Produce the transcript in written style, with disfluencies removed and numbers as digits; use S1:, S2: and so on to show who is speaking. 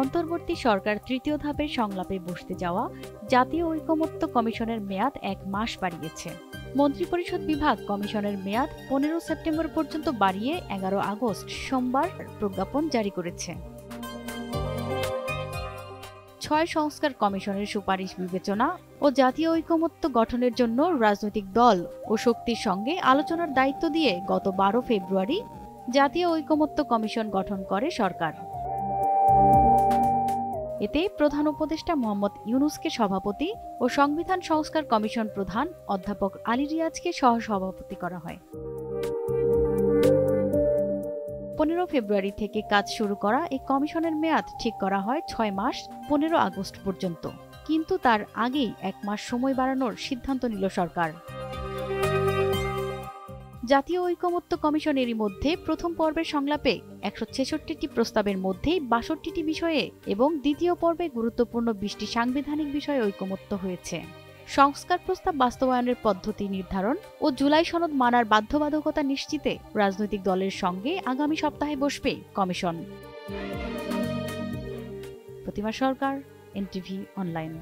S1: অন্তর্বর্তী সরকার তৃতীয় ধাপের সংলাপে বসতে যাওয়া জাতীয় ঐকমত্য কমিশনের মেয়াদ 1 মাস বাড়িয়েছে। মন্ত্রিপরিষদ বিভাগ কমিশনের মেয়াদ 15 সেপ্টেম্বর পর্যন্ত বাড়িয়ে 11 আগস্ট সোমবার প্রজ্ঞাপন জারি করেছে। 6 সংস্কার কমিশনের সুপারিশ বিবেচনা ও জাতীয় ঐকমত্য গঠনের জন্য রাজনৈতিক দল ও শক্তির সঙ্গে আলোচনার দায়িত্ব দিয়ে গত 12 ফেব্রুয়ারি জাতীয় ঐকমত্য কমিশন গঠন করে সরকার। এতে প্রধান উপদেষ্টা মোহাম্মদ ইউনূসকে সভাপতি ও সংবিধান সংস্কার কমিশন প্রধান অধ্যাপক আলী রিয়াজকে সহসভাপতি করা হয়। 15 ফেব্রুয়ারি থেকে কাজ শুরু করা এই কমিশনের মেয়াদ ঠিক করা হয় 6 মাস 15 আগস্ট পর্যন্ত, কিন্তু তার আগেই 1 মাস সময় বাড়ানোর সিদ্ধান্ত নিল সরকার। জাতীয় ঐকমত্য কমিশনেরই মধ্যে প্রথম পর্বের সংলাপে 166টি প্রস্তাবের মধ্যে 62টি বিষয়ে এবং দ্বিতীয় পর্বে গুরুত্বপূর্ণ 20টি সাংবিধানিক বিষয়ে ঐকমত্য হয়েছে। সংস্কার প্রস্তাব বাস্তবায়নের পদ্ধতি নির্ধারণ ও জুলাই সনদ মানার বাধ্যবাধকতা নিশ্চিতে রাজনৈতিক দলের সঙ্গে আগামী সপ্তাহে বসবে কমিশন। প্রতিমা সরকার, এনটিভি অনলাইন।